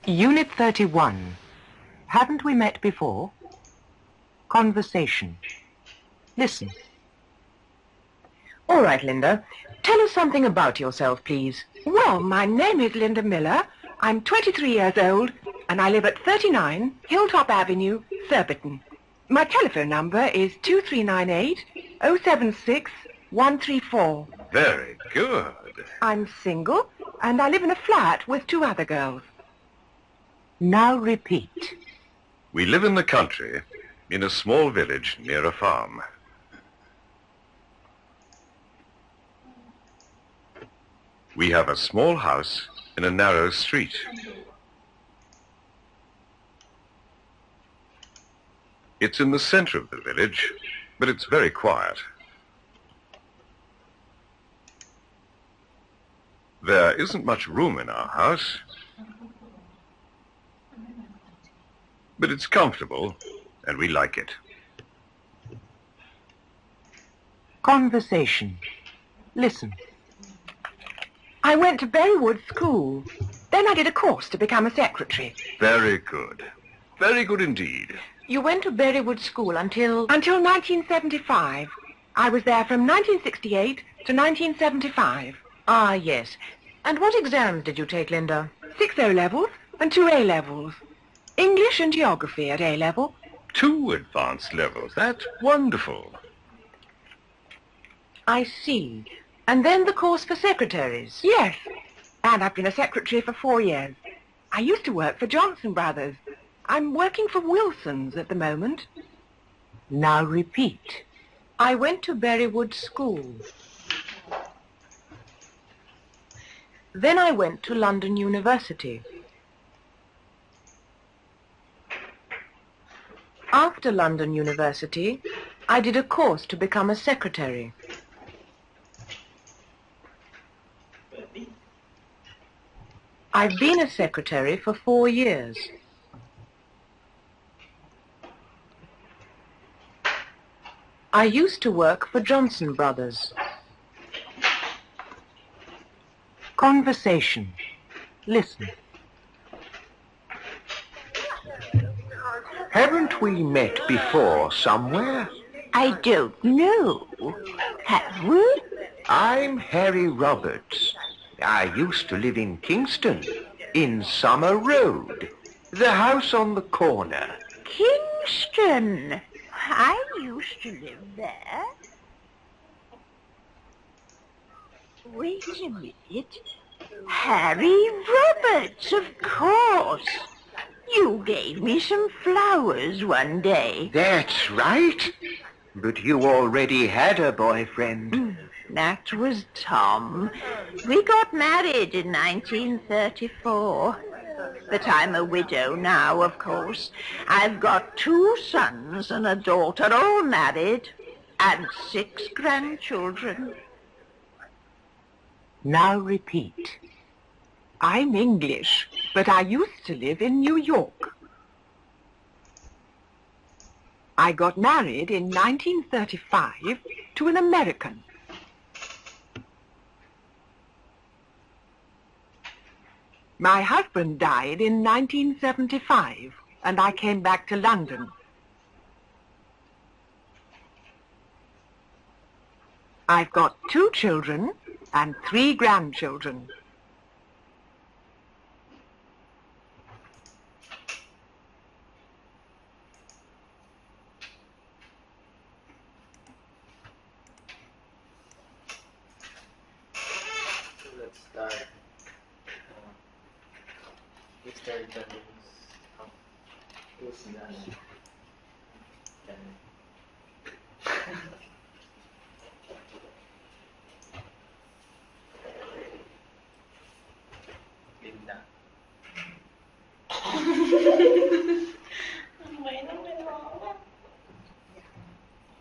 Unit 31. Haven't we met before? Conversation. Listen. All right, Linda. Tell us something about yourself, please. Well, my name is Linda Miller. I'm 23 years old, and I live at 39 Hilltop Avenue, Surbiton. My telephone number is 2398 076 134. Very good. I'm single, and I live in a flat with 2 other girls. Now repeat. We live in the country, in a small village near a farm. We have a small house in a narrow street. It's in the center of the village, but it's very quiet. There isn't much room in our house, but it's comfortable, and we like it. Conversation. Listen. I went to Berrywood School. Then I did a course to become a secretary. Very good. Very good indeed. You went to Berrywood School until... Until 1975. I was there from 1968 to 1975. Ah, yes. And what exams did you take, Linda? 6 O-levels and 2 A-levels. English and geography at A-level. 2 advanced levels. That's wonderful. I see. And then the course for secretaries? Yes, and I've been a secretary for 4 years. I used to work for Johnson Brothers. I'm working for Wilson's at the moment. Now repeat. I went to Berrywood School. Then I went to London University. After London University, I did a course to become a secretary. I've been a secretary for 4 years. I used to work for Johnson Brothers. Conversation. Listen. Haven't we met before somewhere? I don't know. Have we? I'm Harry Roberts. I used to live in Kingston, in Summer Road, the house on the corner. Kingston. I used to live there. Wait a minute. Harry Roberts, of course. You gave me some flowers one day. That's right. But you already had a boyfriend. That was Tom. We got married in 1934. But I'm a widow now, of course. I've got 2 sons and a daughter, all married, and 6 grandchildren. Now repeat. I'm English, but I used to live in New York. I got married in 1935 to an American. My husband died in 1975, and I came back to London. I've got 2 children and 3 grandchildren. Let's start. Mr. Jones. Who's that? Linda. ทำไมต้องเป็นร้องอ่ะ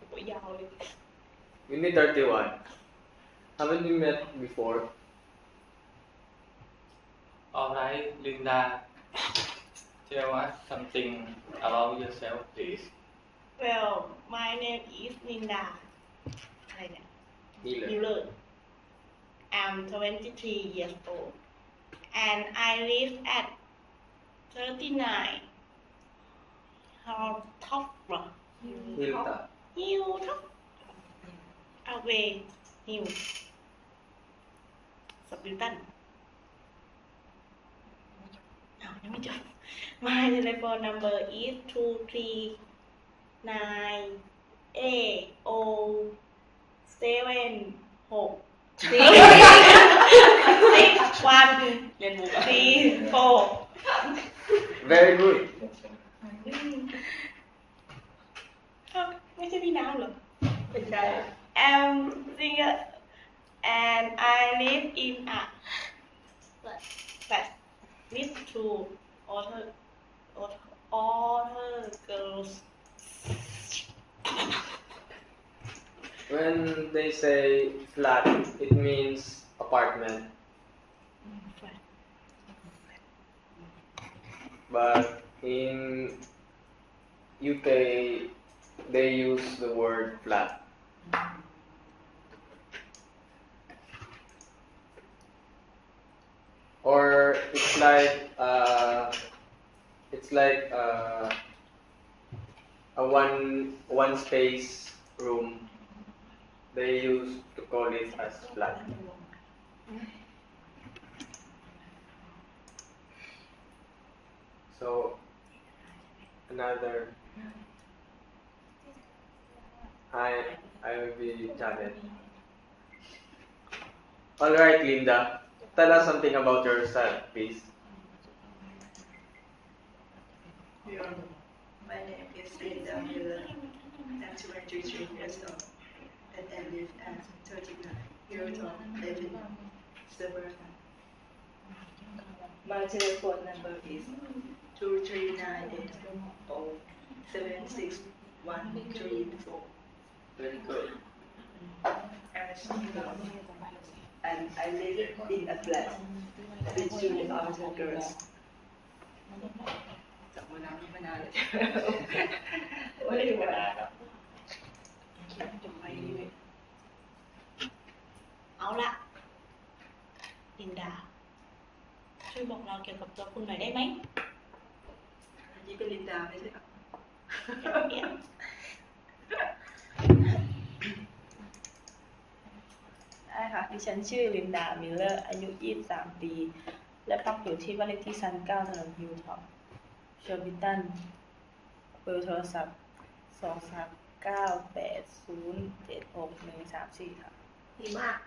โอ้ยยาวเลย Unit 31. Haven't we met before? Alright, Linda. Tell us something about yourself, please. Well, my name is Linda. อะไรเนี่ย Miller. I'm 23 years old. And I live at 39 Hilltop เหรอ Hilltop Hilltop Avenue Subtilton อ้าวยังไม่จบ My telephone number is 2398061 Very good ไม่ใช่พี่น้ำเหรอ เป็นใคร I'm single and I live in a flat with two other girls. When they say flat it means apartment but in UK they use the word flat or it's like a one space room they used to call it as flat. So another I will be Janet. Alright, Linda. Tell us something about yourself, please. My name is Linda Miller. I'm 23 years old, and I live at 39 Hilltop Avenue, Suburban. My telephone number is 23980761134. Very good. I'm single, and I live in a flat with two other girls. จับมือน้ำนี่มานานเลยไม่ได้มานานครับจบไปนี่เลย เอาล่ะ ลินดา ช่วยบอกเราเกี่ยวกับตัวคุณหน่อยได้ไหม อันนี้เป็นลินดาไม่ใช่ครับ เปลี่ยน ได้ค่ะดิฉันชื่อลินดา มิลเลอร์ อายุ 23 ปี และพักอยู่ที่บ้านเลขที่ชั้น 9 ถนนฮิลท็อปเชอร์บิตัน เบอร์โทรศัพท์ 23980761134 ค่ะ ดีมาก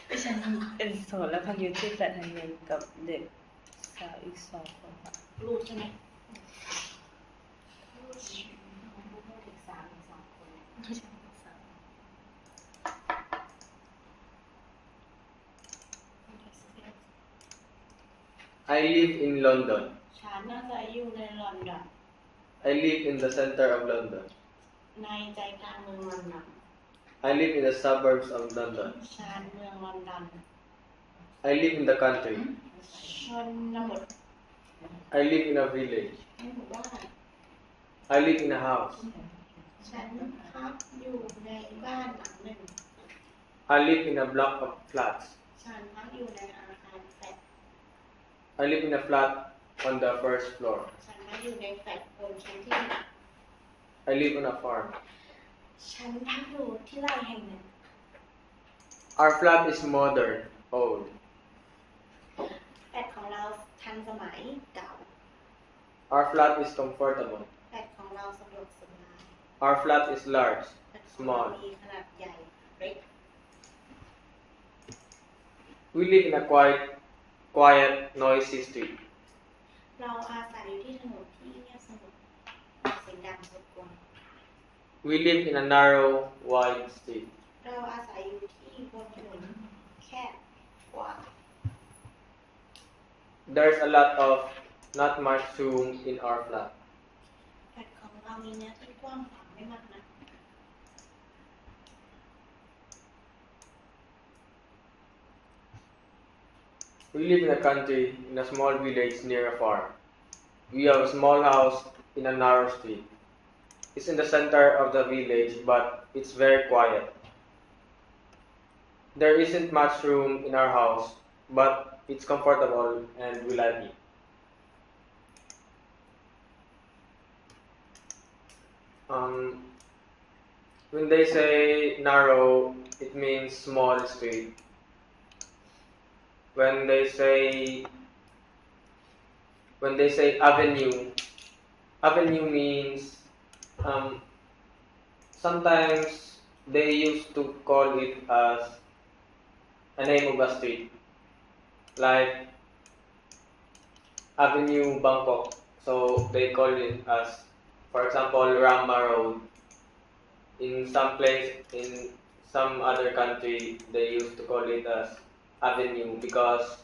ดิฉันเป็นโสดและพักอยู่ที่แฟลตแห่งหนึ่งกับเด็กสาวอีก 2 คนค่ะ รูดใช่ไหม I live in London. ฉันน่าจะอยู่ในลอนดอน I live in the center of London. ในใจกลางเมืองลอนดอน I live in the suburbs of London. ชานเมืองลอนดอน I live in the country. ชนบท I live in a village. ในหมู่บ้าน I live in a house. ฉันพักอยู่ในบ้านหลังหนึ่ง I live in a block of flats. ฉันพักอยู่ในอาคารแฟลต I live in a flat on the first floor. ฉันพักอยู่ในแฟลตบนชั้นที่ I live on a farm. ฉันพักอยู่ที่ไร่แห่งหนึ่ง Our flat is modern, old. แฟลตของเราทันสมัยเก่า Our flat is comfortable. แฟลตของเราสะดวกสบาย Our flat is large, แฟลตของเรา small. มีขนาดใหญ่เล็ก We live in a quiet, noisy street. เราอาศัยอยู่ที่ถนนที่เงียบสงบเสียงดังรบกวน We live in a narrow, wide street. เราอาศัยอยู่ที่บนถนนแคบกว้าง There's a lot of not much room in our flat. แฟลตของเรามีเนื้อที่กว้างขวางไม่มากนัก We live in a country, in a small village near a farm. We have a small house in a narrow street. It's in the center of the village, but it's very quiet. There isn't much room in our house, but it's comfortable and we like it. When they say narrow, it means small street. When they say avenue, avenue means sometimes they used to call it as a name of a street, like Avenue Bangkok. So they call it as, for example, Rama Road. In some other country, they used to call it as avenue because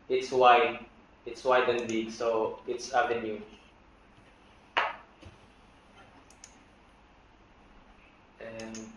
it's wide and big, so it's avenue. And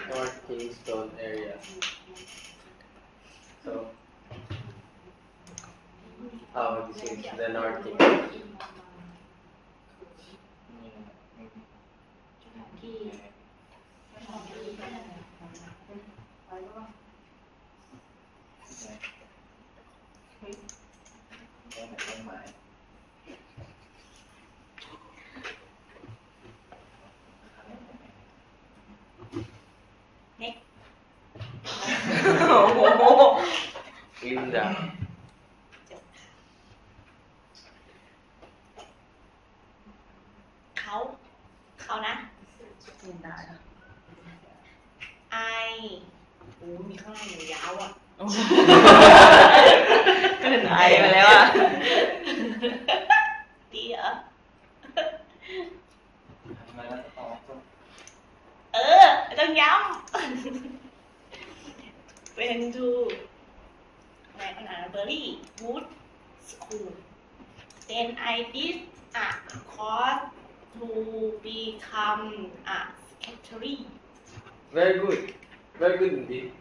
North Kingston area. So, this is the North Kingston. Next. Linda.เขานะ มีข้างล่างอย่างยาวอ่ะ ก็เป็นไอมาแล้วอ่ะ ดีเหรอ ต้องย้ำ Went to Berry Wood School. Then I did a course to become a secretary. Very good. Very good indeed.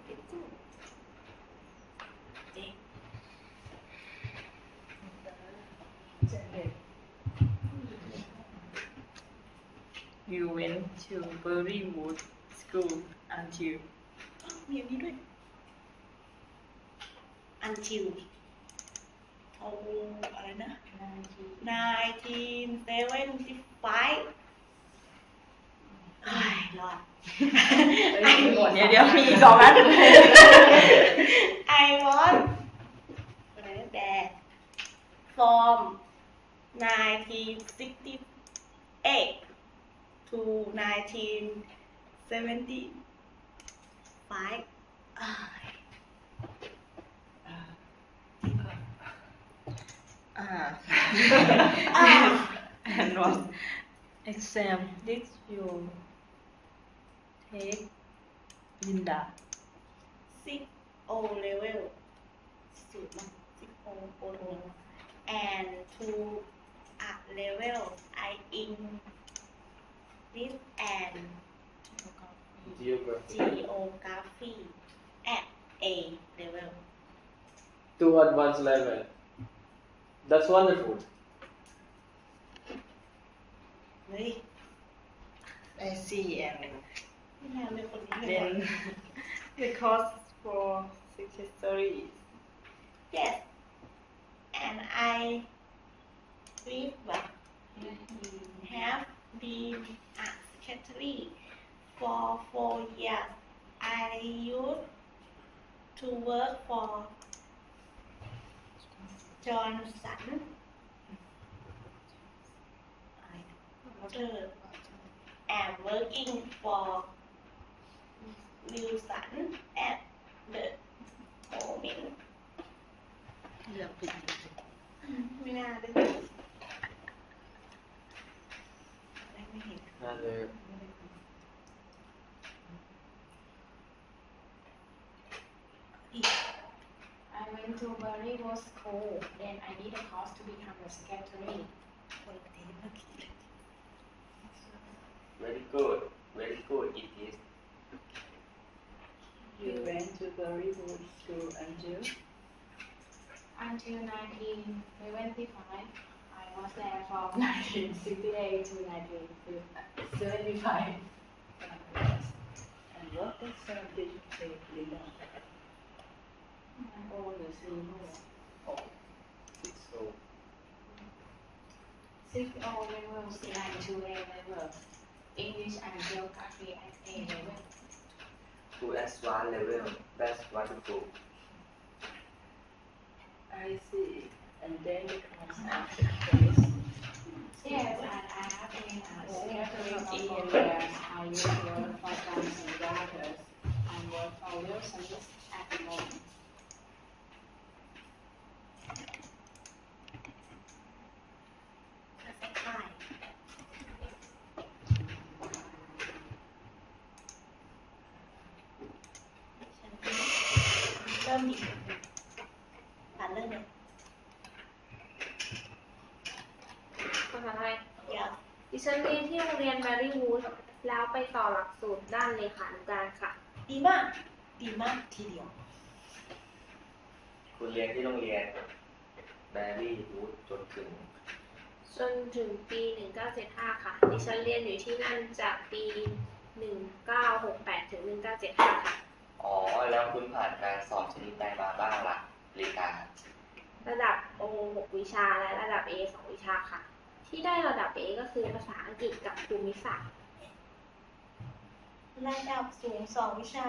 You went to Berrywood School until มีอันนี้ด้วย until เอาอะไรนะ 1975 รอด เดี๋ยวมีอีก2 อัน I was อะไรนะแต่ from 1968 to 1975 and what exam did you take, Linda? 6 O level สุดมาก6 O level and 2 at level I English and geography at A level 2 advanced level. That's wonderful. เฮ้ย I see and ไม่น่าเลือกคนนี้เลย then the course for history. Yes and I have been a secretary for 4 years I used to work for Johnson Water am working for Wilson at the moment ไม่น่าเลยไม่เห็น Another I went to Berrywood School. Then I did a course to become a secretary. very good it is You went to Berrywood School until Until 1975, I was there from 1968 to 1975. and what exam did you take, Linda? All the senior. so 6 O levels and 2 A levels. English and Geography at A level. to advanced level that's wonderful I see. And then the course after this. Yes, and I have been a secretary for 4 years. I used to work for Johnson Reuters and work for Wilson at the moment.เริ่มดิผ่านเริ่มเลย ภาษาไทย เดี๋ยว ดิฉันเรียนที่โรงเรียนแบรี่วูดแล้วไปต่อหลักสูตรด้านเลขานุการค่ะ ดีมากทีเดียว คุณเรียนที่โรงเรียนแบรี่วูดจนถึง ปี 1975 ค่ะ ดิฉันเรียนอยู่ที่นั่นจากปี 1968 ถึง 1975 ค่ะ อ๋อแล้วคุณผ่านการสอบชนิดใดมาบ้างล่ะลิตา ระดับ O 6 วิชาและระดับ A 2 วิชาค่ะ ที่ได้ระดับ A ก็คือภาษาอังกฤษกับภูมิศาสตร์ ระดับสูง2 วิชา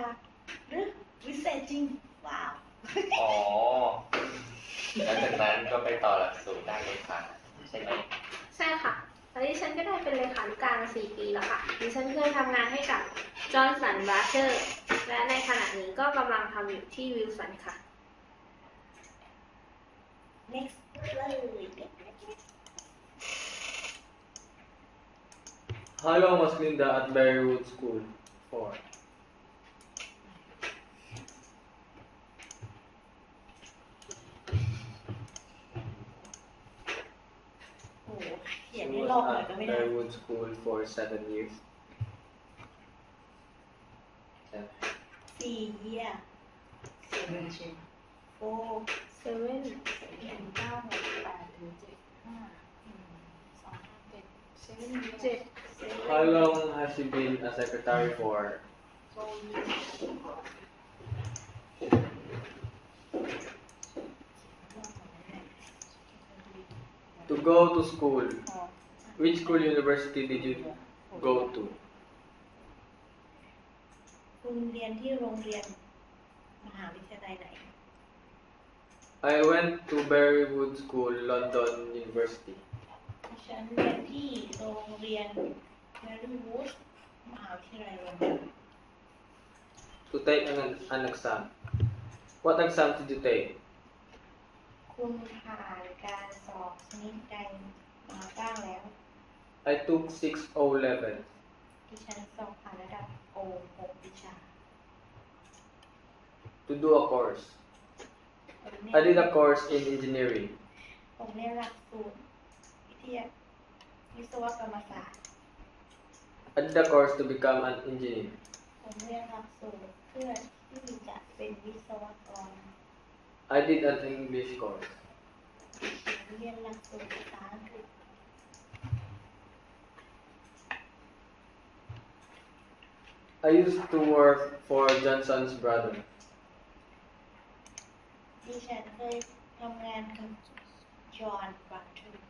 หรือวิเศษจริง ว้าว อ๋อแล้วจากนั้นก็ไปต่อหลักสูตรด้านเลขาใช่ไหม ใช่ค่ะแล้วดิฉันก็ได้เป็นเลขานุการมา 4 ปีแล้วค่ะ ดิฉันเคยทำงานให้กับ Johnson Reuters และในขณะนี้ก็กำลังทำอยู่ที่ Wilson ค่ะ next เลย How long was Linda at Berrywood School for? She was at Berrywood School for 7 years. 4 year 17. 4 7 How long has she been a secretary for? To go to school. Which school university did you go to? คุณเรียนที่โรงเรียนมหาวิทยาลัยไหน I went to Berrywood School, London University. ฉันเรียนที่โรงเรียนแมรี่วูดมหาวิทยาลัยลอนดอน To take an exam. What exam did you take? คุณผ่านการสอบชนิดใดมาบ้างแล้ว I took 6 O level. ดิฉันสอบผ่านระดับ O 6 วิชา To do a course. I did a course in engineering. ผมเรียนหลักสูตรวิศวกรรมศาสตร์ I did a course to become an engineer. ผมเรียนหลักสูตรเพื่อที่จะเป็นวิศวกร I did an English course. ผมเรียนหลักสูตรภาษาอังกฤษ I used to work for Johnson's brother. ดิฉันเคยทำงานกับจอห์นบัตเทอร์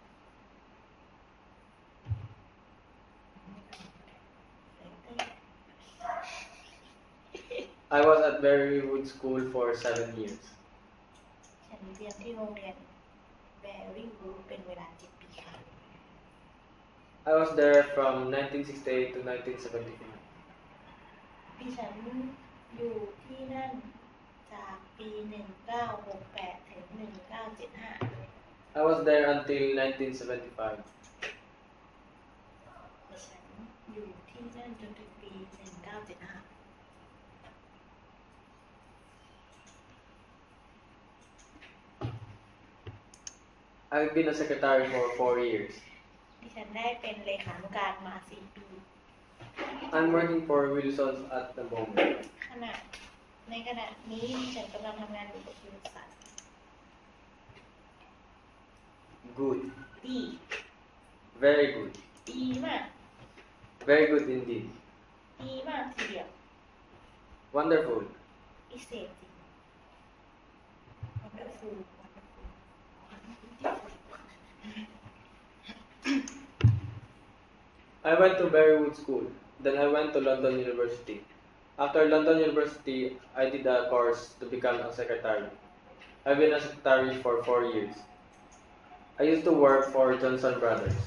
I I was at Berrywood School for 7 years. ฉันเรียนที่โรงเรียน Berrywood เป็นเวลา7 ปีค่ะ I was there from 1968 to 1975. ดิฉันอยู่ที่นั่นจากปี 1968 ถึง 1975 I was there until 1975. ดิฉันอยู่ที่นั่นจนถึงปี 1975 I've been a secretary for 4 years. ดิฉันได้เป็นเลขานุการมา 4 ปี I'm working for Wilson's at the moment. ในขณะนี้ดิฉันกำลังทำงานอยู่กับวิลสัน Good. ดี Very good. ดีมาก Very good indeed. ดีมากทีเดียว Wonderful. พิเศษจริง wonderful I went to Berrywood School. Then I went to London University. After London University, I did a course to become a secretary. I've been a secretary for 4 years. I used to work for Johnson Brothers.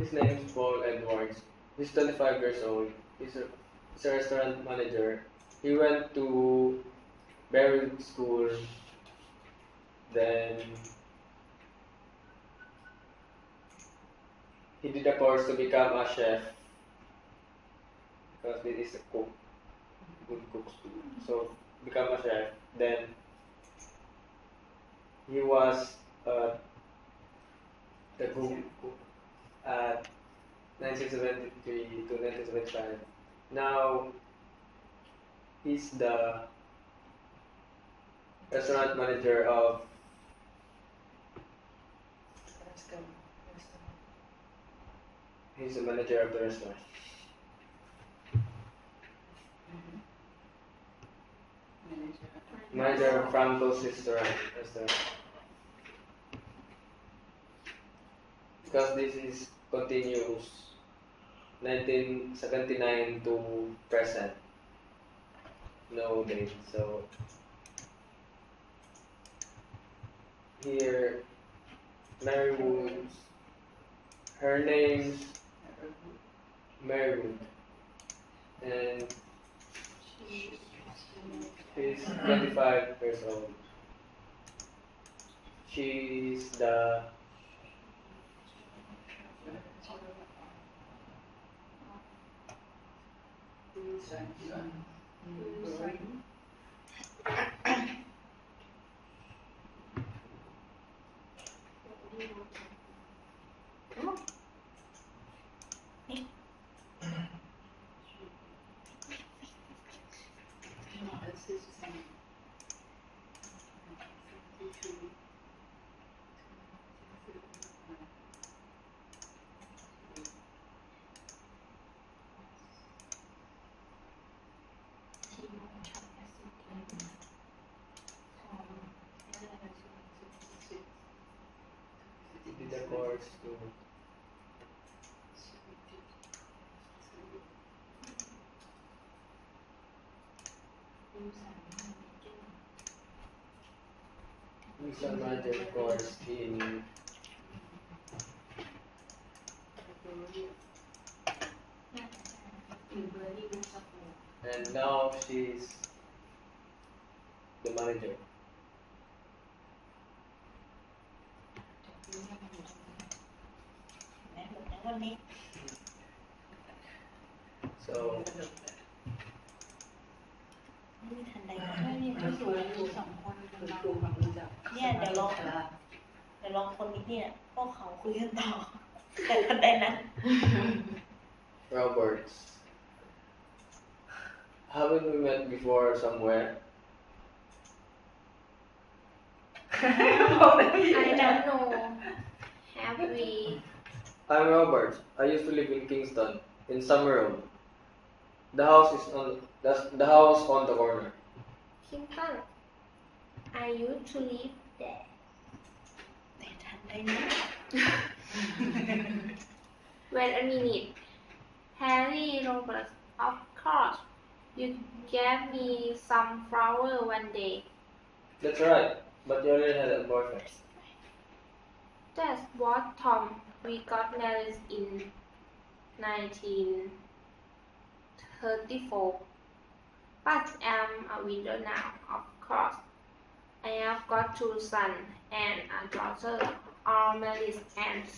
His name is Paul Edwards. He's 25 years old. He's a restaurant manager. He went to Berrywood School. Then he did a course to become a chef because this is a cook, good cook school. So become a chef. Then he was the cook at 1973 to 1975. Now he's the restaurant manager of he's the manager of the restaurant. Manager of Franco's restaurant. Because this is continuous 1979 to present. No date. So here Marywood, her name's Marywood, and she's 25 years old. She's the course to Wilson Manager course in and now she's the manager. So ไม่ทันใดไม่มีคนสวยอยู่2 คนเนี่ยเดี๋ยวลองคนนี้เนี่ยพวกเขาคุยกันต่อแต่ทันใดนั้น Roberts, haven't we met before somewhere? I don't know. Have we? I'm Roberts. I used to live in Kingston, in Summer Road. The house on the corner. Kingston. I used to live there. แต่ทันได้นะ Wait a minute. Harry Roberts, of course. You gave me some flower one day. That's right, but you already had a boyfriend. That's what Tom. We got married in 1934. But I'm a widow now, of course. I have got 2 sons and a daughter, all married and 6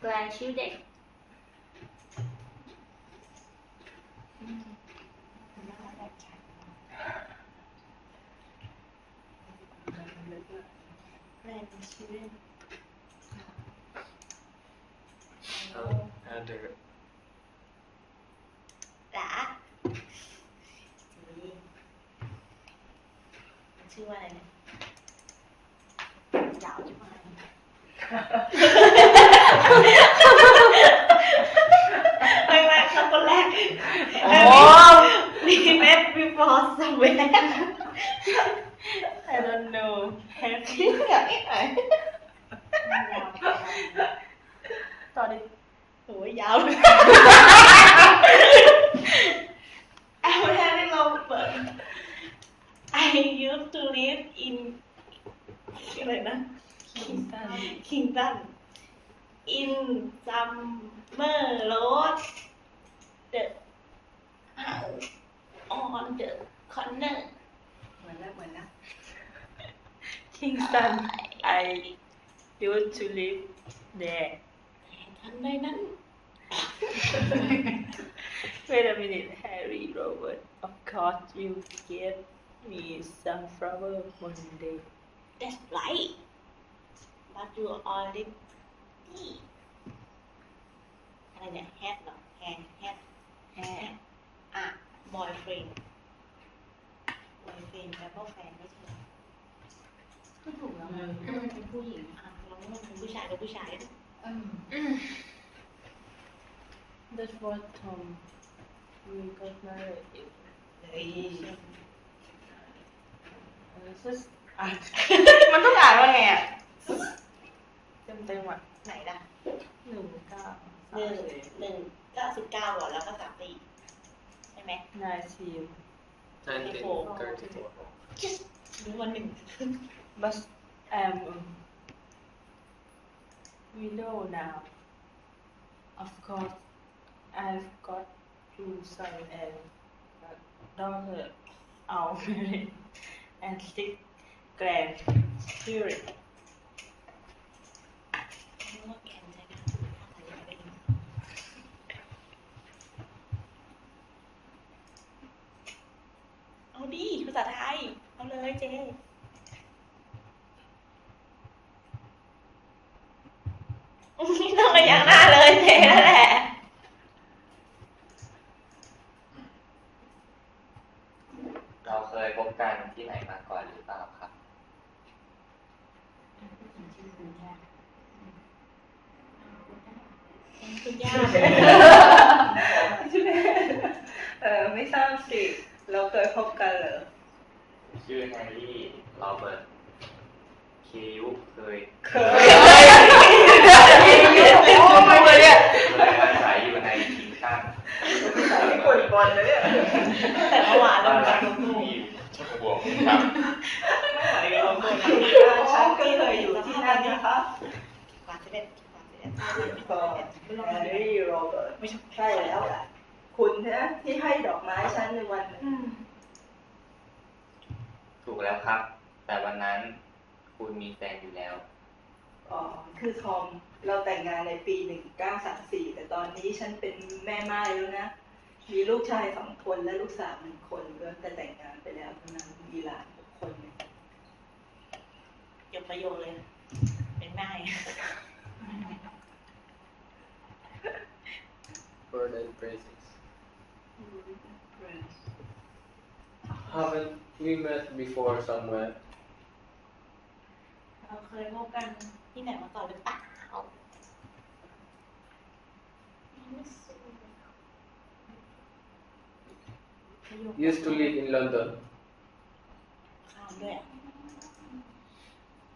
grandchildren. แรงชีวิต Other จ๋าชื่อว่าอะไรเนี่ยยาวจังเลยไม่ครับคนแรกwe met before somewhere I don't know อยากให้ไหนตอนนี้ โหยาวเลยI'm Harry Robert I used to live in อะไรนะ Kingston in Summer Road the house on the corner เหมือนแล้ว Kingston I used to live there ทันใดนั้น Wait a minute Harry Robert of course you gave me some flower one day That's right but you already อะไรเนี่ย had เหรอ had อ่ะ boyfriend แปลว่าแฟนไม่ใช่ก็ถูกแล้วเป็นผู้หญิงอ่ะเราไม่เป็นผู้ชายก็ผู้ชาย That's what Tom we got married in มันต้องอ่านว่าไงอ่ะ เต็มๆอ่ะ ไหนล่ะ 19 99ก่อนแล้วก็34ใช่ไหม 1934. Yes รู้วันหนึ่ง but I'm widow now of course I've got 2 sons and a daughter all married and 6 grandchildren เอาดิภาษาไทยเอาเลยเจต้องมาอย่างหน้าเลยเจนั่นแหละ เราเคยพบกันที่ไหนมาก่อนหรือเปล่าครับ คุณย่า ไม่ทราบสิเราเคยพบกันเหรอ ชื่อแฮร์รี่โรเบิร์ตคิวเคยอาศัยอยู่ในคิงตัน ญี่ปุ่นบอลเลยเนี่ย แต่เมื่อวานเรา บ้านที่ชลบวกครับ ฉันก็เคยอยู่ที่นั่นนะคะ กว่าจะเป็น ก็แฮร์รี่โรเบิร์ตไม่ใช่แล้วแหละคุณนะที่ให้ดอกไม้ฉันในวันนั้น ถูกแล้วครับ แต่วันนั้นคุณมีแฟนอยู่แล้ว อ๋อคือทอมเราแต่งงานในปี1934แต่ตอนนี้ฉันเป็นแม่ม่ายแล้วนะมีลูกชาย2 คนและลูกสาว1 คนก็แต่แต่งงานไปแล้วเท่านั้นมีหลาน6 คนเนี่ย ยกประโยคเลยเป็นนาย Word and phrases. Haven't we met before somewhere? เราเคยพบกันที่ไหนมาก่อนหรือเปล่า used to live in London. ข้ามด้วยอ่ะ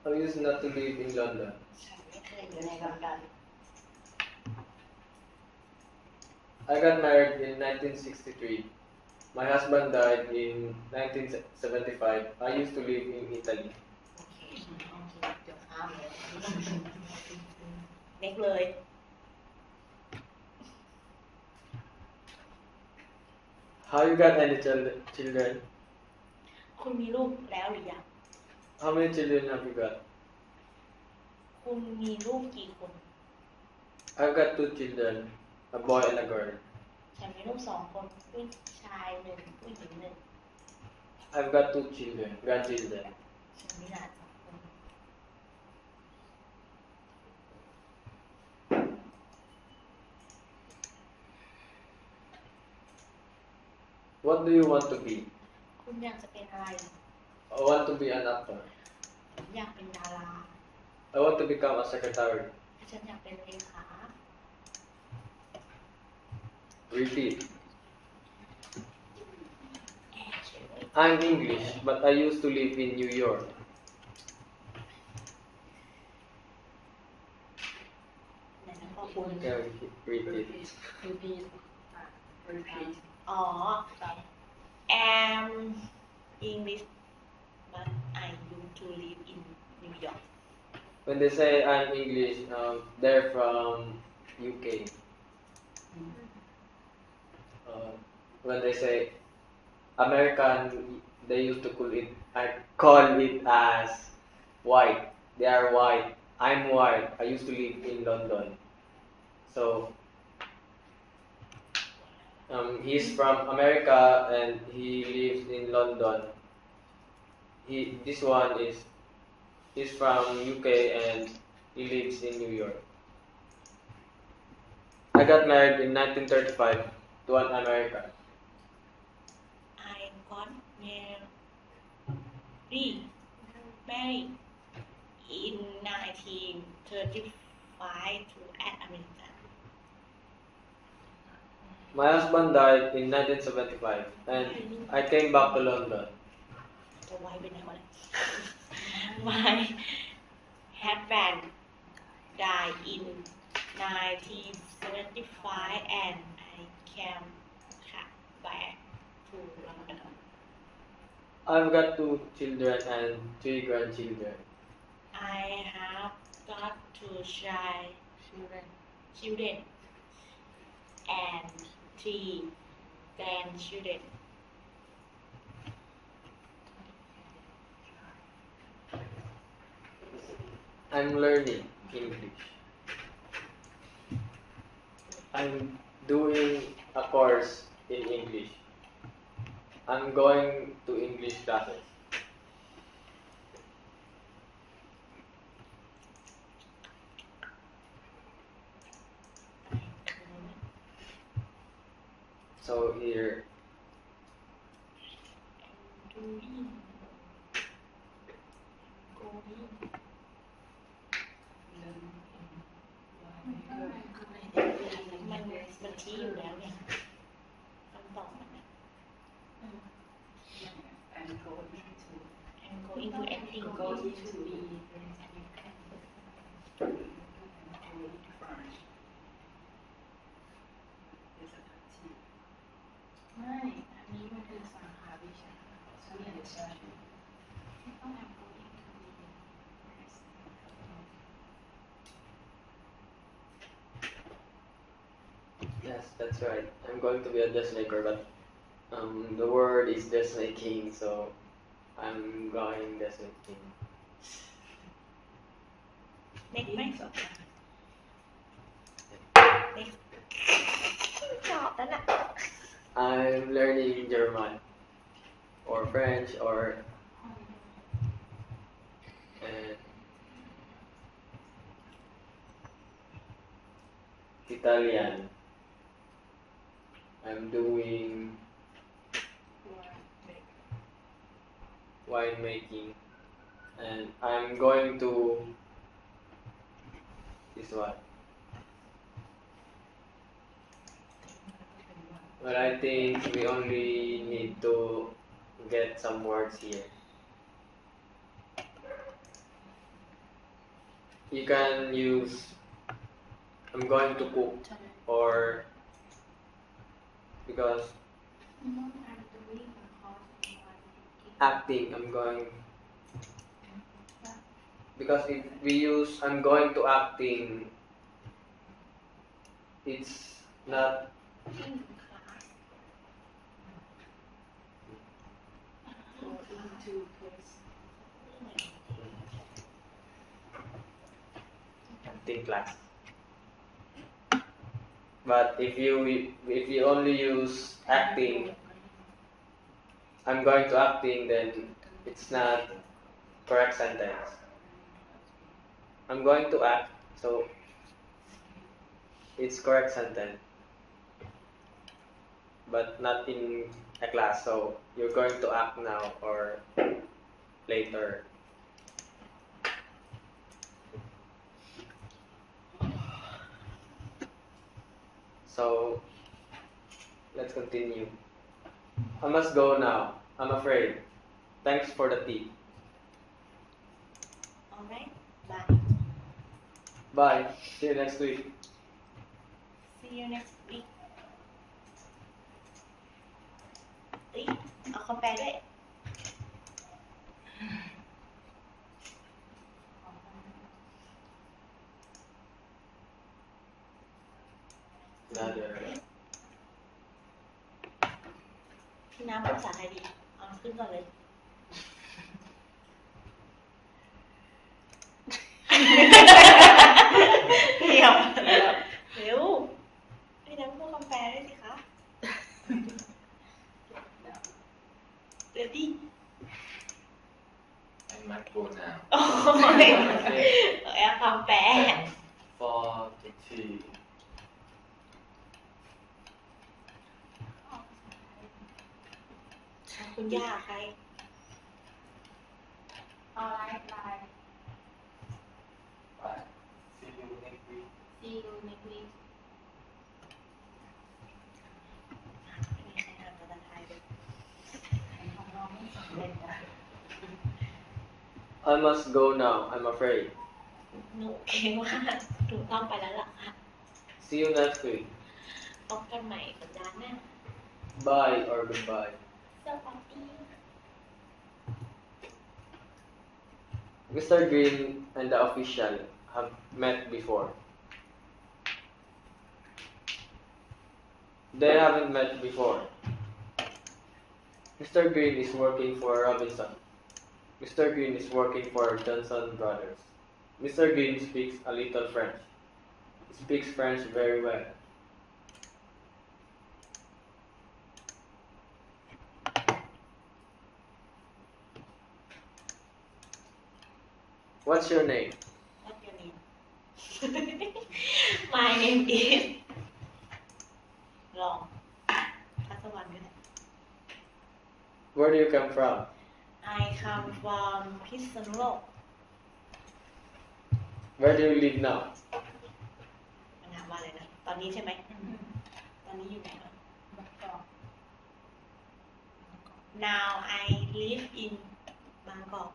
I used not to live in London. ฉันไม่เคยอยู่ในลอนดอน I got married in 1963. My husband died in 1975. I used to live in Italy. โอเคเดี๋ยวข้ามเลยเน็กเลย How you got any children? คุณมีลูกแล้วหรือยัง How many children have you got? คุณมีลูกกี่คน I've got 2 children, a boy and a girl. ฉันมีลูก2 คนผู้ชาย1ผู้หญิง1 I've got 2 children, grandchildren. ฉันมีหลาน2 คน What do you want to be? คุณอยากจะเป็นอะไร I want to be an actor. ผมอยากเป็นดารา I want to become a secretary. ฉันอยากเป็นเลขา Repeat. I'm English, but I used to live in New York. ไหนนะขอบคุณ Yeah, repeat. repeat อ๋อ am English but I used to live in New York When they say I'm English, they're from UK. When they say American, they used to call it as white. They are white. I'm white. I used to live in London. So he's from America and he lives in London. This one is from UK and he lives in New York. I got married in 1935 to an American. I got married in 1935 to an American. My husband died in 1975 and I came back to London. จะไว้เป็นอะไร My husband died in 1975 and I came back to London. I've got 2 children and 3 grandchildren. I have got 2 children and 3 grandchildren. I'm learning English. I'm doing a course in English. I'm going to English classes. So here,มันชี้อยู่แล้วเนี่ยคำตอบมันนะ and go into acting go into beไม่ อันนี้มันคือสาขาวิชาฉันเรียนวิชาต้องทำ go into be yes, that's right. I'm going to be a dressmaker, but the word is dressmaking, so I'm going dressmaking. Next ไหม Next ตอบแล้วน่ะ I'm learning German or French or Italian. I'm doing wine making and I'm going to this one But I think we only need to get some words here. You can use I'm going to cook or because acting I'm going because if we use I'm going to acting it's not acting class. But if you only use acting, I'm going to acting, then it's not correct sentence. I'm going to act, so it's correct sentence, but not in a class. So you're going to act now or later. So, let's continue. I must go now. I'm afraid. Thanks for the tea. Alright, bye. Bye. See you next week. See you next week. เอาคอมแปลด้วย พี่น้ำภาษาไทยดีเอาขึ้นก่อนเลย เดี๋ยวเร็วพี่น้ำพูดคำแปลด้วยสิคะเร็วดิ I might go now โอ้ยเอาคำแปล for the tea คุณย่าใคร Alright, bye. Bye. See you next week. See you next week. ไม่มีใครอ่านภาษาไทยเลยของเราไม่สำเร็จอะ I must go now. I'm afraid. หนูเก่งว่าหนูต้องไปแล้วล่ะค่ะ See you next week. พบกันใหม่สัปดาห์หน้า Bye or goodbye. สวัสดี Mr. Green and the official have met before. They haven't met before. Mr. Green is working for Robinson. Mr. Green is working for Johnson Brothers. Mr. Green speaks a little French. He speaks French very well. What's your name? What's your name? My name is ลองทัศวรรณก็ได้ Where do you come from? I come from พิษณุโลก Where do you live now? มันถามว่าอะไรนะ ตอนนี้ใช่ไหม ตอนนี้อยู่ไหนวะ Now I live in Bangkok.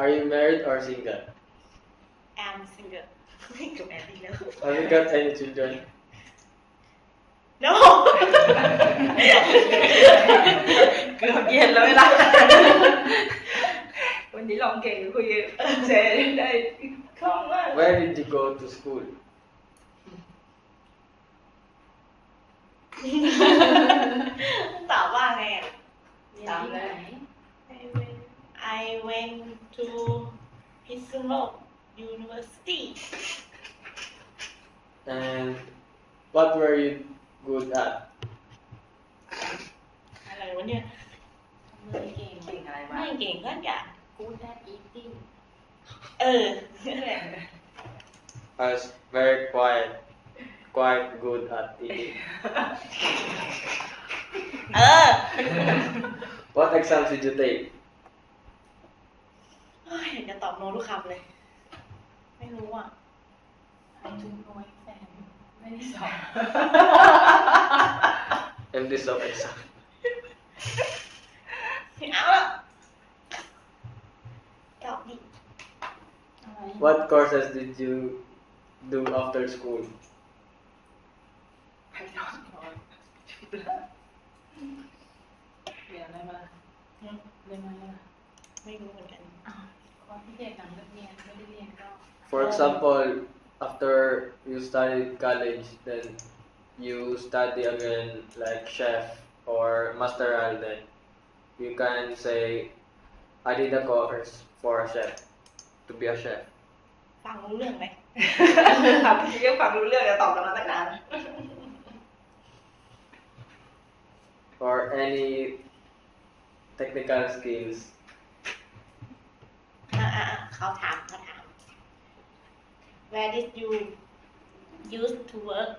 Are you married or single? I'm single. กับแอนดี้แล้ว Have you got any children? No เกือบเย็นแล้วเวลาวันนี้ลองเก่งคุยเจได้คล่องมาก Where did you go to school? ตอบว่าไงอ่ะ ตามเลย I went to พิษณุโลก University. And what were you good at? อะไรวะเนี่ย ไม่เก่ง เก่งอะไรวะ ไม่เก่งก็อย่า Good at eating. นั่นแหละ I was very quite good at eating. What exams did you take? อยากจะตอบโน้ทุกคำเลย ไม่รู้อ่ะ I took no exam. ไม่ ที่สอง empty of exam. เอาละตอบดิ What courses did you do after school? ใครสอนเรียนอะไรมาเรียนมา ไม่รู้เหมือนกัน คอร์สพิเศษหลังเลิกเรียนไม่ได้เรียนก็ For example, after you studied college, then you study again like chef or master then you can say, I did a course for a chef, to be a chef. ฟังรู้เรื่องไหม ครับเรื่องฟังรู้เรื่องจะตอบกันมาตั้งนาน Or any technical skills. เขาถาม Where did you used to work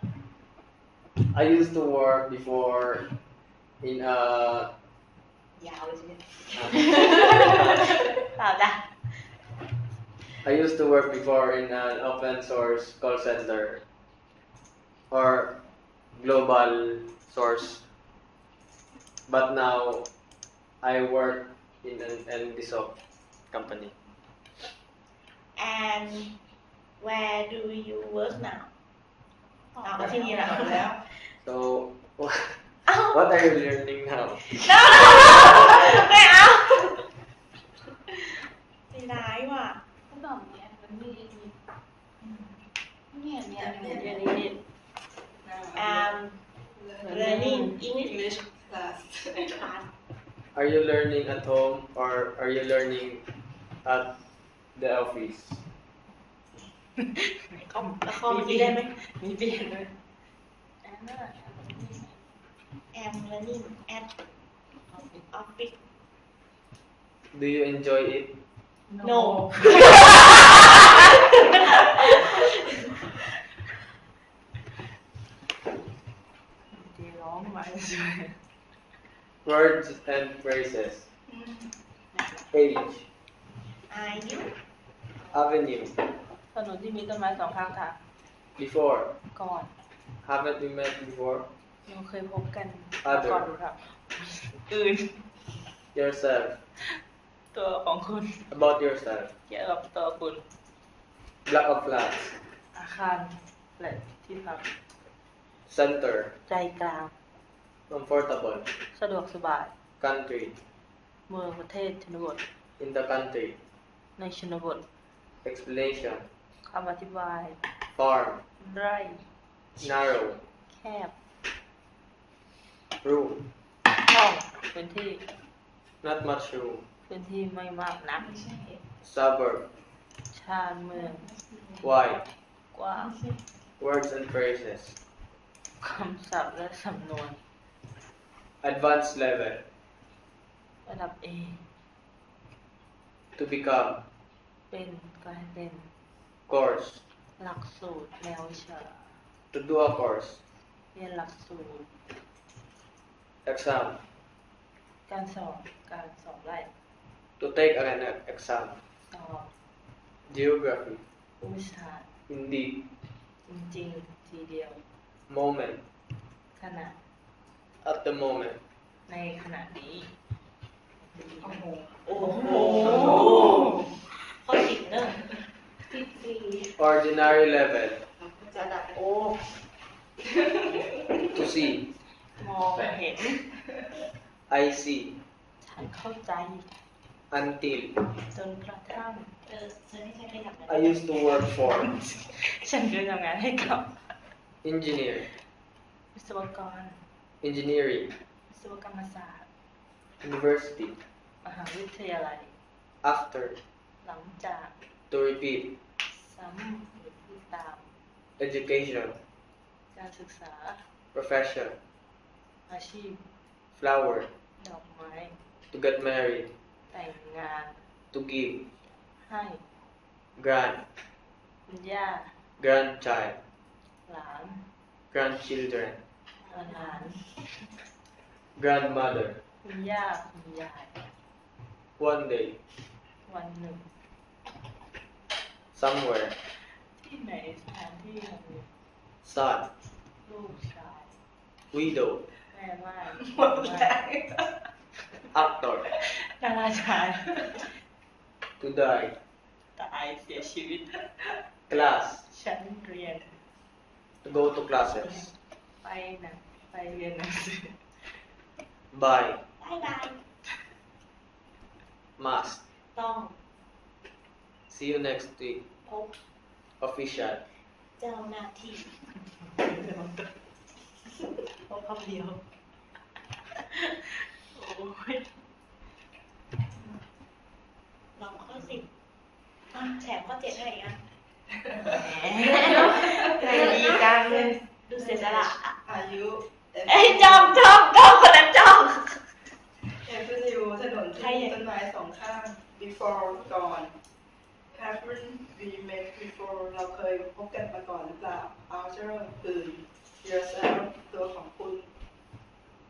I used to work before in a ยาวเลยใช่ไหมเปล่าจ้ะ I used to work before in an open source call center or global source, but now I work in an NDSOC company. And where do you work now เอาที่นี่แล้ว So, what are you learning now? ไม่เอาใจร้ายว่ะ ก็ตอบเนี่ยมันมีเนี่ย นี่ learning English class Are you learning at home or are you learning at the office? ข้อเมื่อกี้ได้ไหม มีเปลี่ยนเลย am learning at office Do you enjoy it? no ดีร้องมาสวย Words and phrases. Age. are you Avenue. ถนนที่มีต้นไม้สองข้างทาง Before. ก่อน Haven't we met before? เราเคยพบกัน Other ก่อนดูครับอื่น Yourself. ตัวของคุณ About yourself. เกี่ยวกับตัวคุณ Block of flats. อาคารและที่พัก Center. ใจกลาง Comfortable. สะดวกสบาย Country. เมืองประเทศชนบท In the country. ในชนบท Explanation. คำอธิบาย Farm. ไร่ Narrow. แคบ Room. ห้องพื้นที่ Not much room. พื้นที่ไม่มากนัก Suburb. ชานเมือง Wide. กว้าง Words and phrases. คำศัพท์และสำนวน Advanced level. ระดับ A To become. เป็นกลายเป็น Course. หลักสูตรแนววิชา To do a course. เรียนหลักสูตร Exam. การสอบไล่ To take an exam. สอบ Geography. ภูมิศาสตร์ Indeed. จริงๆทีเดียว Moment. ขณะ At the moment. ในขณะนี้ โอ้โหข้อสิบเนอะ14 Ordinary level. ระดับโอ To see. มองเห็น I see. ฉันเข้าใจ Until. จนกระทั่ง ฉันไม่ใช่เคยทำอะไร I used to work for. ฉันเคยทำงานให้กับ Engineer. วิศวกร Engineering. วิศวกรรมศาสตร์ University. มหาวิทยาลัย After. หลังจาก To repeat. ซ้ำหรือพูดตาม Education. การศึกษา Profession. อาชีพ Flower. ดอกไม้ To get married. แต่งงาน To give. ให้ Grand. คุณย่า Grandchild. หลาน Grandchildren. หลาน Grandmother. คุณย่าคุณยาย One day. วันหนึ่ง Somewhere. ที่ไหนสถานที่แห่งหนึ่ง Son. ลูกชาย widow แม่ม่าย หมดแล้ว actor ดาราชาย to die ตายเสียชีวิต class ชั้นเรียน to go to classes ไปเรียนหนังสือ buy บายบาย must ต้อง see you next week พบ official เจ้าหน้าที่ พบคำเดียว โอ้ย ลองข้อ10แถมข้อ7ให้อีกอัน ใจดีจังเลย ดูเสียสละ อายุ จ้องคนนั้นจ้อง Avenue ถนนที่มีต้นไม้สองข้าง before ก่อน haven't we met before เราเคยพบกันมาก่อนหรือเปล่า after อื่น yourself ตัวของคุณ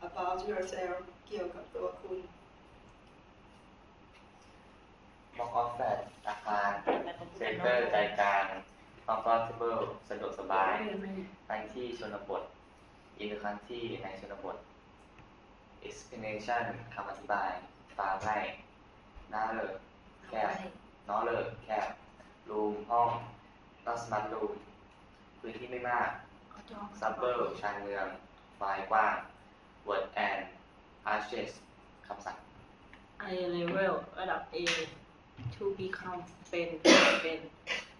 about yourself เกี่ยวกับตัวคุณ Mock of Fat อาคาร Center ใจกลาง Comfortable สะดวกสบายทั้งที่ชนบท In the country ในชนบท Explanation คำอธิบายฟ้าไร่ Narrow แคบ Narrow แคบ Room ห้อง Not smart room พื้นที่ไม่มาก Suburb ชานเมืองไฟกว้าง Word and Arches คำสั่ง I level ระดับ A to become เป็น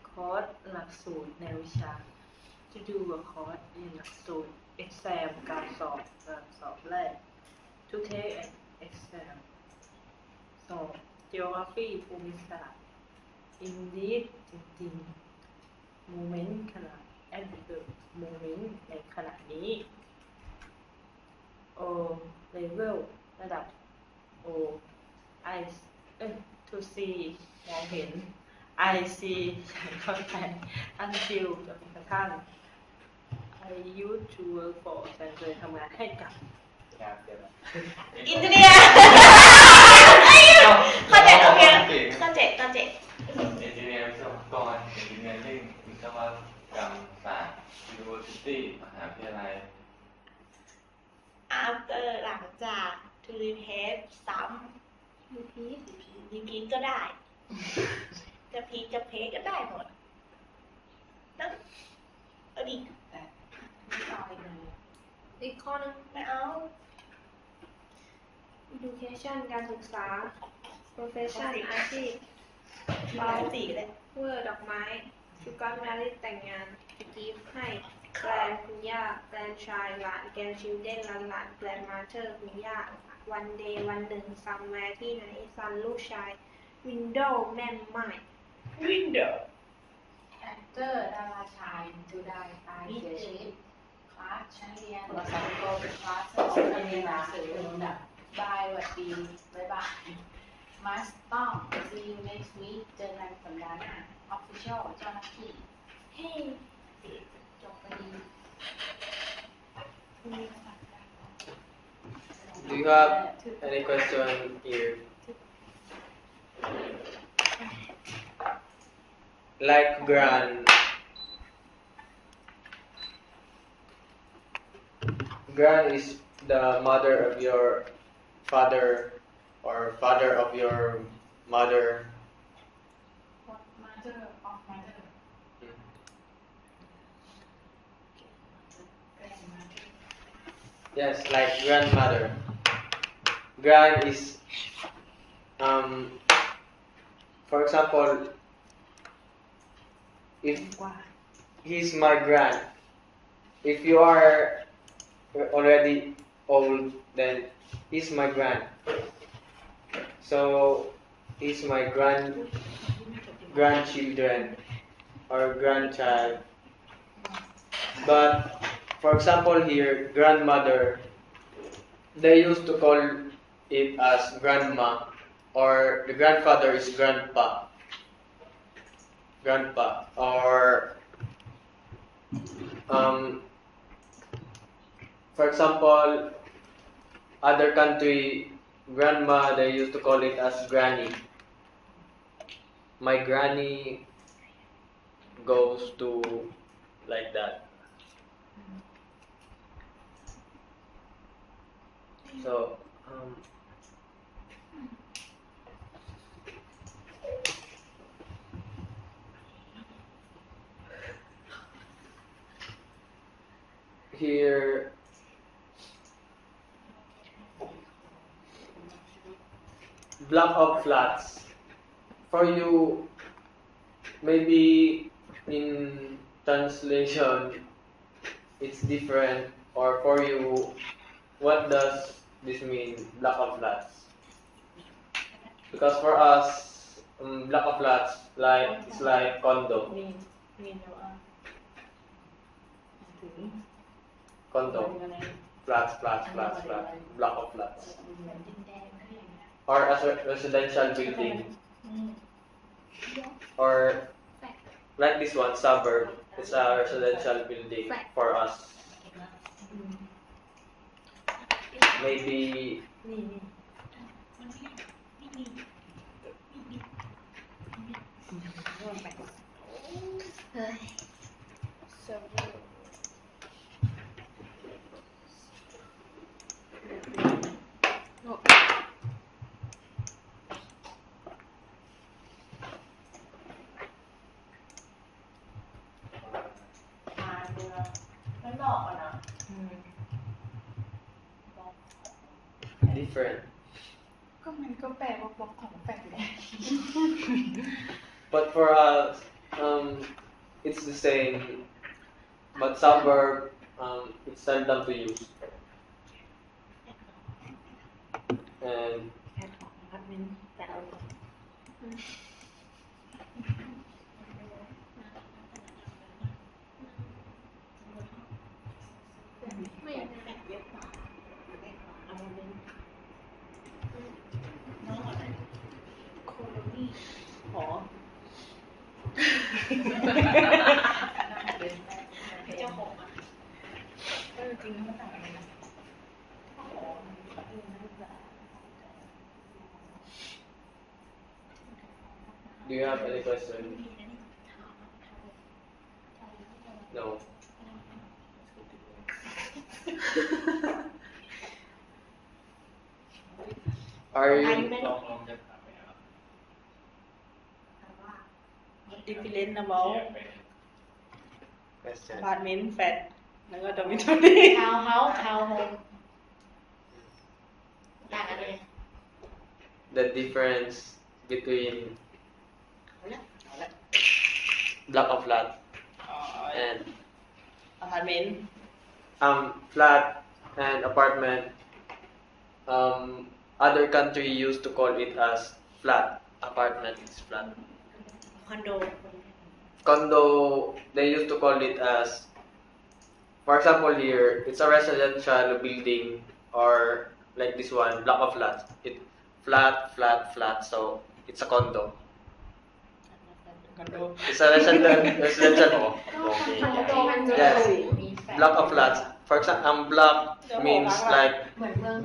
คอร์สหลักสูตรในวิชา to do a course เรียนหลักสูตร exam การสอบแรก to take an exam สอบ geography ภูมิศาสตร์ indeed จริงๆ moment ขณะ at the moment ในขณะนี้ O level ระดับ O I to see มองเห็น I see ฉันเข้าใจ until จนกระทั่ง I used to work for ฉันเคยทำงานให้กับ อินเดียข้อ7โอเคข้อ7 Engineer วิศวกร Engineering วิศวกรรมศาสตร์ University มหาวิทยาลัย after หลังจาก to repeat ซ้ำ repeat ก็ได้ จะพีจะเพก็ได้หมดนะเอาดิ อีกข้อนึง ไม่เอา education การศึกษา profession อาชีพ เบา4ก็ได้ เวอร์ดอกไม้ to got married แต่งงาน to give ให้แกรนคุณย่าแกรนชายหลานแกรนชิลเดนหลานแกรนมาเธอร์คุณย่า one day วันหนึ่ง somewhere ที่ไหน son ลูกชาย window แม่ไม้ window actor ดาราชาย to die ตายเสียชีวิต class ชั้นเรียน go to class ไปเรียนหนังสือbye หวัดดีบ๊ายบาย must ต้อง see you next week เจอกันสัปดาห์หน้า official เจ้าหน้าที่ hey จบไปดี Do you have any question here? Like Gran is the mother of your father or father of your mother. mother of mother grandmother Yes, like grandmother. Gran is, for example, if he's my grand, if you are already old, then he's my grand. So he's my grandchildren or grandchild. But for example here, grandmother, they used to call it as grandma, or the grandfather is grandpa, or for example, other country, grandma, they used to call it as granny. My granny goes to like that. So, here, block of flats. For you, maybe in translation, it's different. Or for you, what does this mean, block of flats? Because for us, block of flats it's like condo. Condo, flats, block of flats. Or as a residential building. Or like this one, suburb. It's a residential building for us. Maybe different. But for us, it's the same. But suburb, it's seldom to use. And do you have any question? No. Are you? different about Question. apartment flat แล้วก็ dormitory townhouse townhome ต่างกันเลย The difference between block of flat and apartment flat and apartment. Other country used to call it as flat. Apartment is flat. Condo, they used to call it as, for example here, it's a residential building, or like this one, block of flats. It flat, so it's a condo. It's a residential. Yes, block of flats. For example, block means like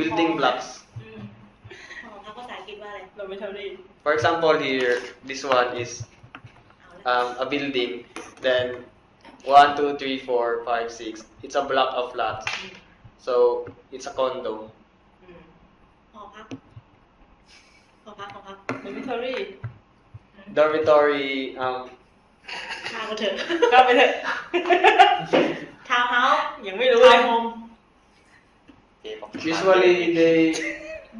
building blocks. For example here, this one is a building, then 1, 2, 3, 4, 5, 6. It's a block of flats, so it's a condo. dormitory Dormitory. ข้าวก็เถอะ เข้าไปเถอะ townhouse ยังไม่รู้เลย townhome Usually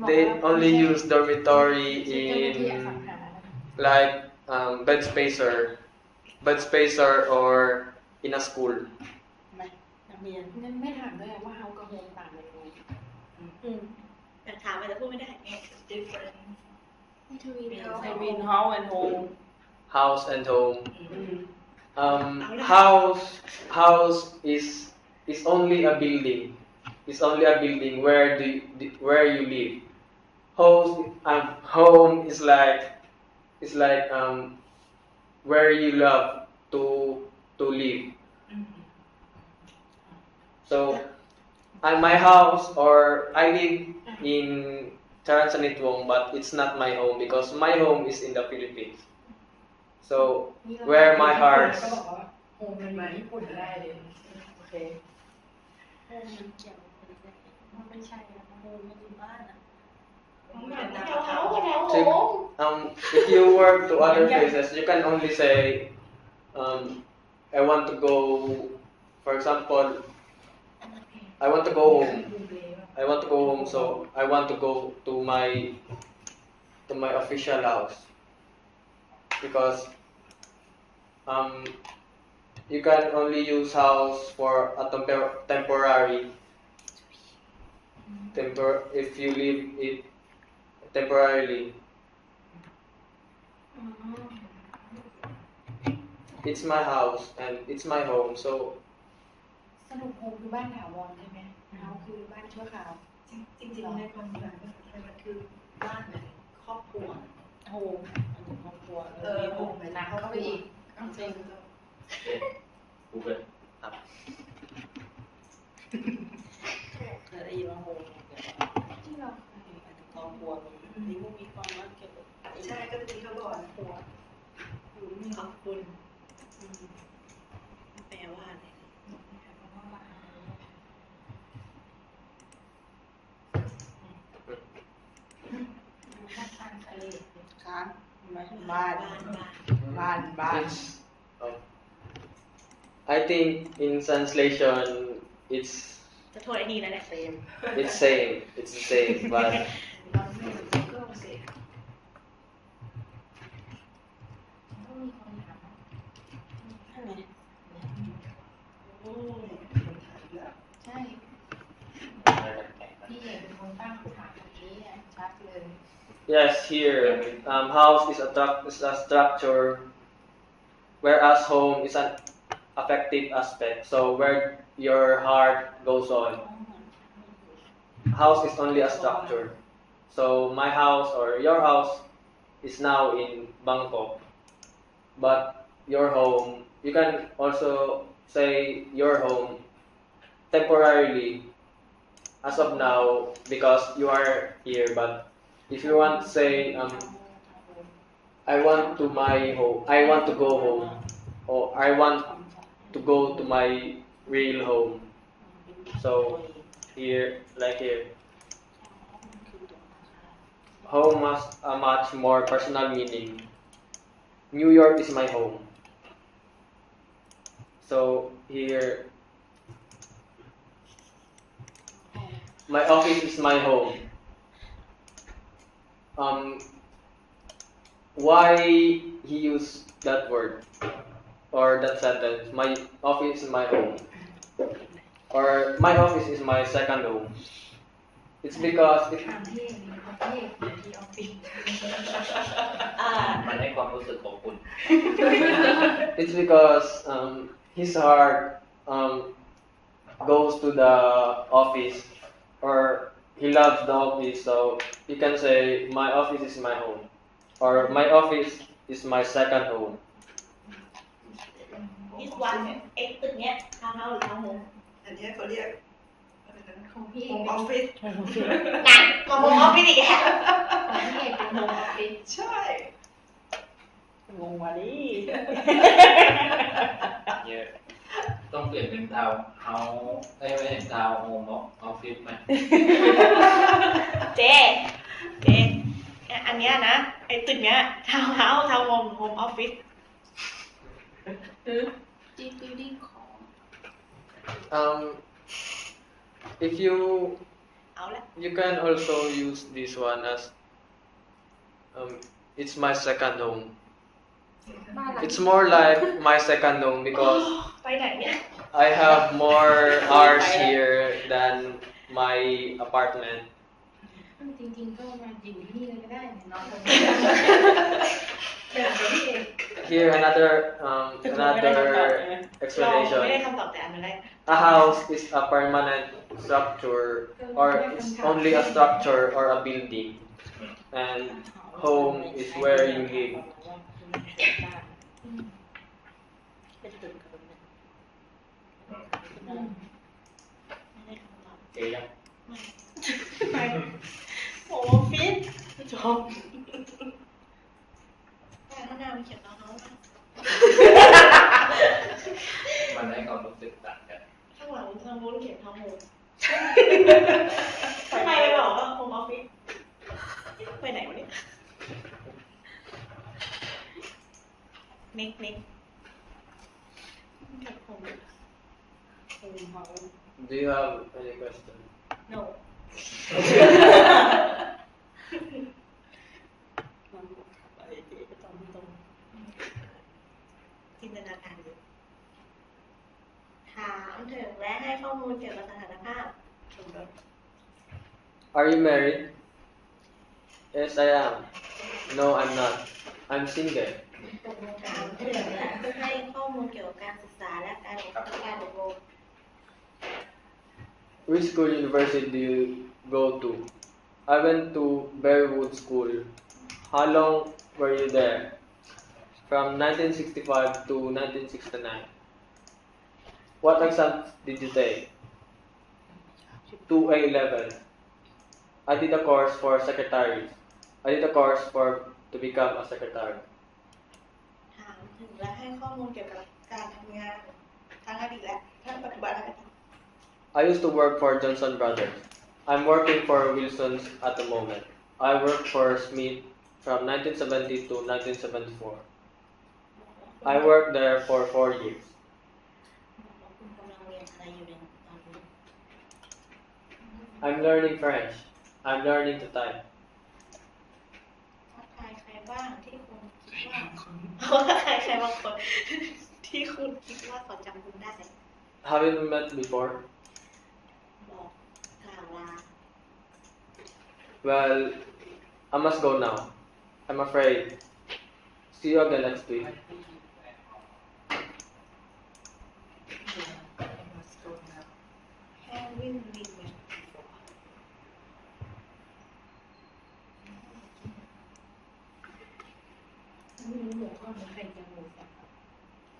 they only use dormitory in like bed spacer or in a school. นักเรียน งั้นไม่ถามเลยว่าเฮากับโฮมต่างกันยังไง แต่ถามไปแต่พูดไม่ได้ different between house and home House and home. House is only a building. It's only a building where you live. Home is like where you love to live. So, my house, or I live in Charansanitwong, but it's not my home because my home is in the Philippines. So, where my heart. โฮมมันมาญี่ปุ่นได้เลยโอเค โฮมมันเกี่ยวกันได้มันไม่ใช่นะโฮ If you work to other places, you can only say, I want to go, for example, I want to go home. I want to go home, so I want to go to my official house. Because you can only use house for a temporary. If you leave it temporarily. It's my house and it's my home, so สรุปโฮมคือบ้านถาวรใช่ไหมเฮาคือบ้านชั่วคราวจริงๆในความหมายมันคือบ้านแบบครอบครัวโฮมครอบครัวโฮมหนักเขาก็ไปอีกจริง Google ครับ ได้ยินว่าโฮมที่เราครอบครัวนี่มันมีความว่าเกี่ยวกับใช่ก็จะมีเขาบอกครอบครัวขอบคุณแปลว่าอะไรIt's, I think in translation it's same. It's the same, but yes, here house is a structure, whereas home is an affective aspect. So where your heart goes on. House is only a structure. So my house or your house is now in Bangkok, but your home, you can also say your home temporarily as of now because you are here. But if you want to say I want to my home, I want to go home, or I want to go to my real home. So here, like here, home has a much more personal meaning. New York is my home. So here, my office is my home. Why he used that word or that sentence? My office is my home, or my office is my second home. It's because it's because his heart goes to the office, or he loves the office, so you can say my office is my home, or my office is my second home. This one ตึกเนี้ยทาวน์เฮาส์หรือทาวน์โฮมอันนี้เขาเรียกโฮมออฟฟิศหนักกว่าโฮมออฟฟิศอีกแล้วโฮมออฟฟิศใช่งงว่ะดิเยอะต้องเปลี่ยนเป็นทาวน์เฮาส์ไม่เห็นทาวน์โฮมออฟฟิศไหมเจอันเนี้ยนะไอ้ตึกเนี้ยทาวน์เฮาส์ทาวน์โฮมโฮมออฟฟิศIf you can also use this one as it's my second home. It's more like my second home because I have more hours here than my apartment. Here another explanation. A house is a permanent structure, or it's only a structure or a building, and home is where you live.มันให้ความรู้สึกต่างกัน ข้างหลังทางโน้นเขียนทางโน้นทำไมหรอ next กับผม Do you have any question? no จินตนาการอยู่ถามถึงและให้ข้อมูลเกี่ยวกับสถานภาพสมรส Are you married? Yes, I am. No, I'm not. I'm single. ถามถึงและให้ข้อมูลเกี่ยวกับการศึกษาและการอบรม Which school university do you go to? I went to Bearwood School. How long were you there? From 1965 to 1969. What exams did you take? 2A level. I did a course for secretaries. I did a course to become a secretary. ถามถึงและให้ข้อมูลเกี่ยวกับการทำงานทั้งอดีตและทั้งปัจจุบันและอดีต I used to work for Johnson Brothers. I'm working for Wilson's at the moment. I worked for Smith from 1970 to 1974. I worked there for 4 years. คุณกำลังเรียนอะไรอยู่ในตอนนี้ I'm learning French. I'm learning to type. ทักทายใครบ้างที่คุณคิดว่าทักทายใครบางคนที่คุณคิดว่าเขาจำคุณได้ Haven't we met before? บอกกล่าวลา Well, I must go now. I'm afraid. See you again next week. Haven't we met before?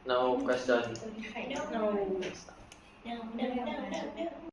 No question. No. No.